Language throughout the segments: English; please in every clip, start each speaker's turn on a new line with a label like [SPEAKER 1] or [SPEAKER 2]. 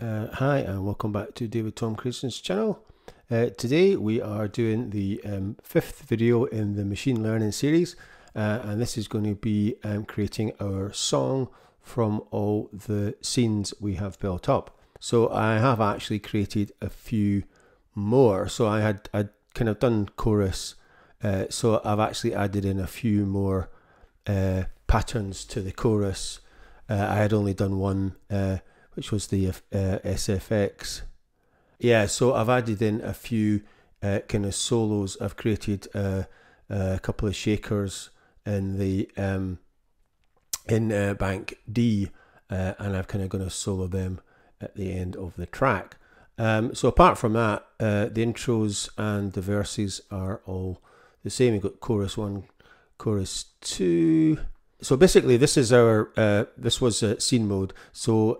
[SPEAKER 1] Hi and welcome back to David Tom Creation's channel. Today we are doing the fifth video in the machine learning series, and this is going to be creating our song from all the scenes we have built up. So I have actually created a few more. So I'd kind of done chorus, so I've actually added in a few more patterns to the chorus. I had only done one, which was the SFX. Yeah, so I've added in a few kind of solos. I've created a couple of shakers in the in bank D, and I'm kind of going to solo them at the end of the track. So apart from that, the intros and the verses are all the same. We've got chorus 1, chorus 2. So basically this is our, this was scene mode. So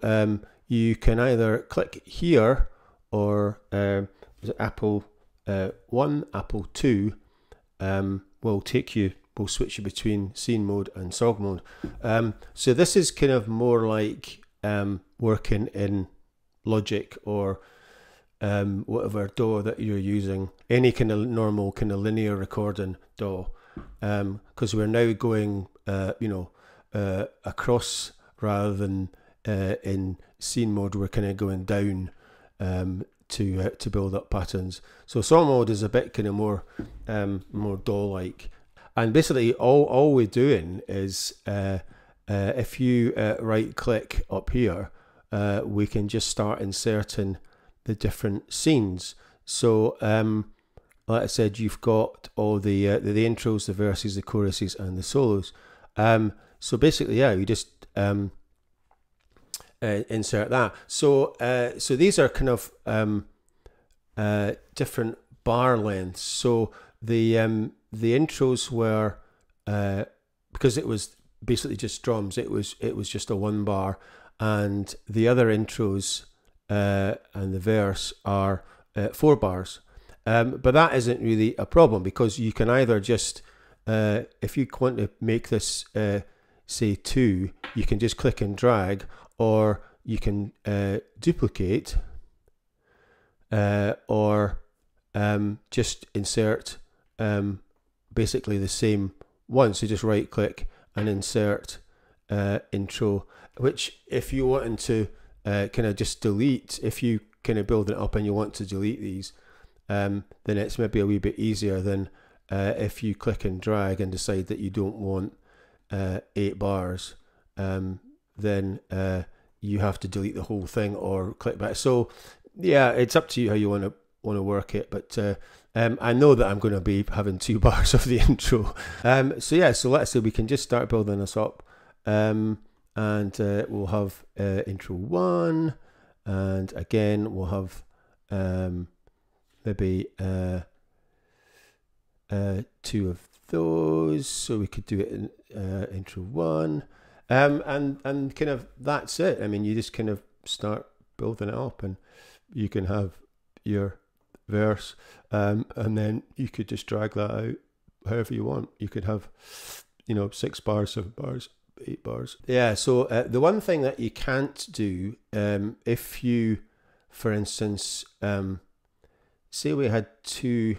[SPEAKER 1] you can either click here or is it Apple 1, Apple 2 will take you, will switch you between scene mode and song mode. So this is kind of more like working in Logic or whatever DAW that you're using, any kind of normal kind of linear recording DAW, because we're now going across rather than in scene mode. We're kind of going down to build up patterns. So song mode is a bit kind of more DAW like, and basically all we're doing is if you right click up here, we can just start inserting the different scenes. So like I said, you've got all the intros, the verses, the choruses, and the solos. So basically, yeah, you just insert that. So so these are kind of different bar lengths. So the intros were because it was basically just drums. It was just a 1 bar, and the other intros and the verse are 4 bars. But that isn't really a problem, because you can either just if you want to make this say 2, you can just click and drag, or you can duplicate, or just insert basically the same one. So just right click and insert intro, which if you wanted to kind of just delete, if you kind of build it up and you want to delete these, then it's maybe a wee bit easier than if you click and drag and decide that you don't want 8 bars, then you have to delete the whole thing or click back. So yeah, it's up to you how you want to work it, but I know that I'm going to be having 2 bars of the intro. So yeah, so let's say we can just start building this up, and we'll have intro 1, and again we'll have maybe 2 of those. So we could do it in intro 1, and kind of that's it. I mean, you just kind of start building it up, and you can have your verse, and then you could just drag that out however you want. You could have 6 bars, 7 bars, 8 bars. Yeah, so the one thing that you can't do, if you, for instance, say we had 2,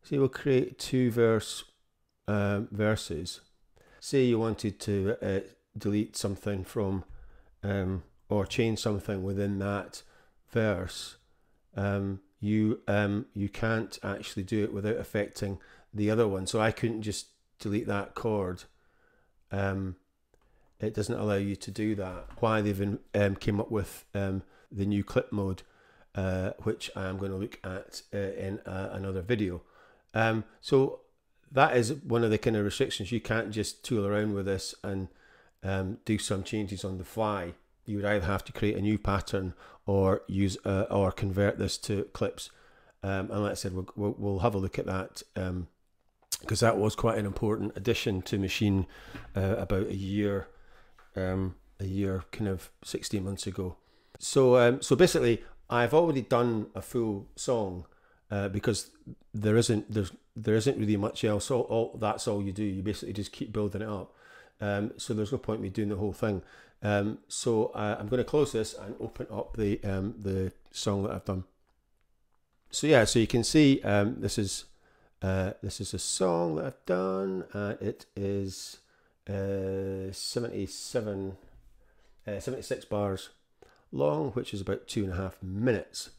[SPEAKER 1] say we'll create 2 verses. Say you wanted to delete something from or change something within that verse, you can't actually do it without affecting the other one. So I couldn't just delete that chord. It doesn't allow you to do that. Why they've came up with the new clip mode, which I am going to look at in another video. So that is one of the kind of restrictions. You can't just tool around with this and do some changes on the fly. You would either have to create a new pattern or use or convert this to clips. And like I said, we'll have a look at that, because that was quite an important addition to Maschine about a year kind of 16 months ago. So so basically, I've already done a full song, because there isn't really much else. That's all you do. You basically just keep building it up. So there's no point in me doing the whole thing. So I'm going to close this and open up the song that I've done. So yeah, so you can see this is a song that I've done. It is 76 bars long, which is about 2.5 minutes.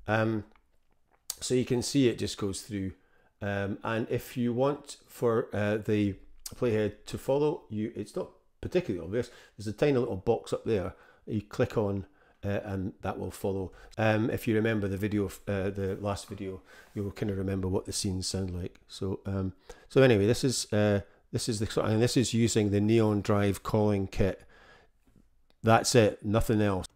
[SPEAKER 1] So you can see it just goes through. And if you want for the playhead to follow you, it's not particularly obvious. There's a tiny little box up there you click on, and that will follow. If you remember the video, the last video, you'll kind of remember what the scenes sound like. So so anyway, this is the and this is using the Neon Drive calling kit. That's it, nothing else.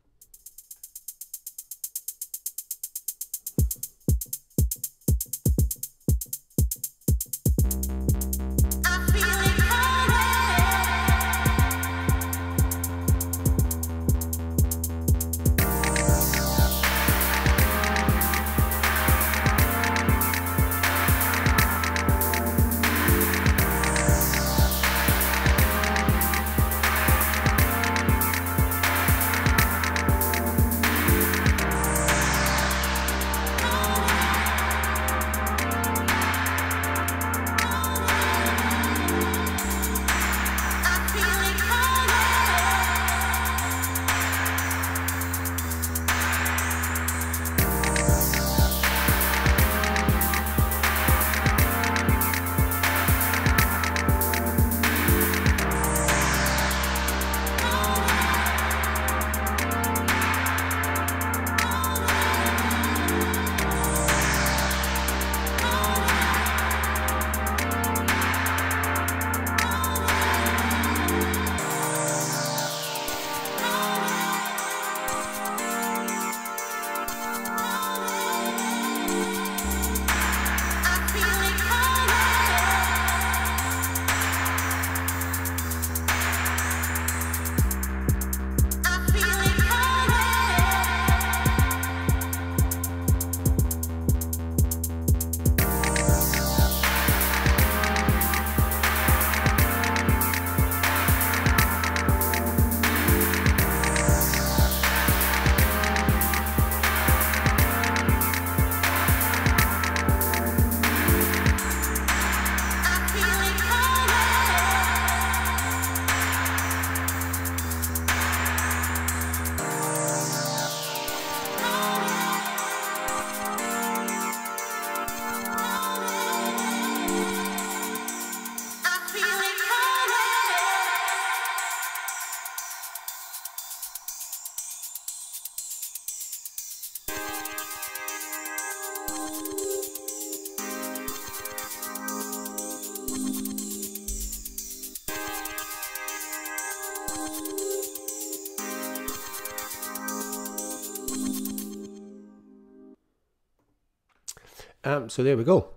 [SPEAKER 1] So there we go.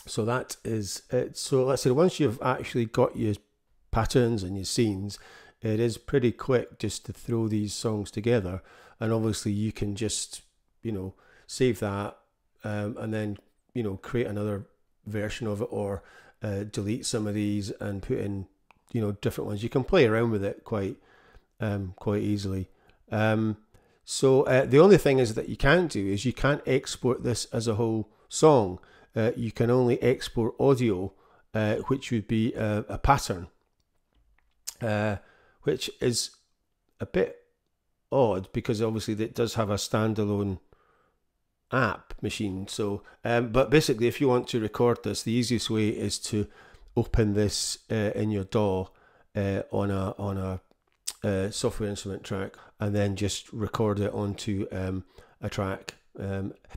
[SPEAKER 1] So that is it. So let's say once you've actually got your patterns and your scenes, it is pretty quick just to throw these songs together. And obviously you can just, you know, save that and then, you know, create another version of it, or delete some of these and put in, you know, different ones. You can play around with it quite easily. So the only thing is that you can't do is you can't export this as a whole song. You can only export audio, which would be a pattern, which is a bit odd because obviously it does have a standalone app Maschine. So, but basically, if you want to record this, the easiest way is to open this in your DAW on a software instrument track, and then just record it onto a track,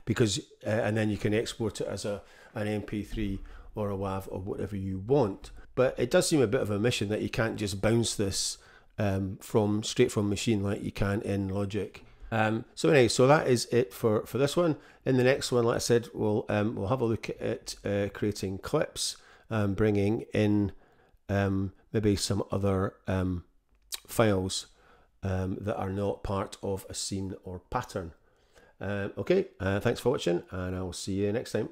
[SPEAKER 1] because and then you can export it as an MP3 or a WAV or whatever you want. But it does seem a bit of a mission that you can't just bounce this straight from Maschine like you can in Logic. So anyway, so that is it for this one. In the next one, like I said, we'll have a look at creating clips, bringing in maybe some other files that are not part of a scene or pattern. Okay, thanks for watching, and I will see you next time.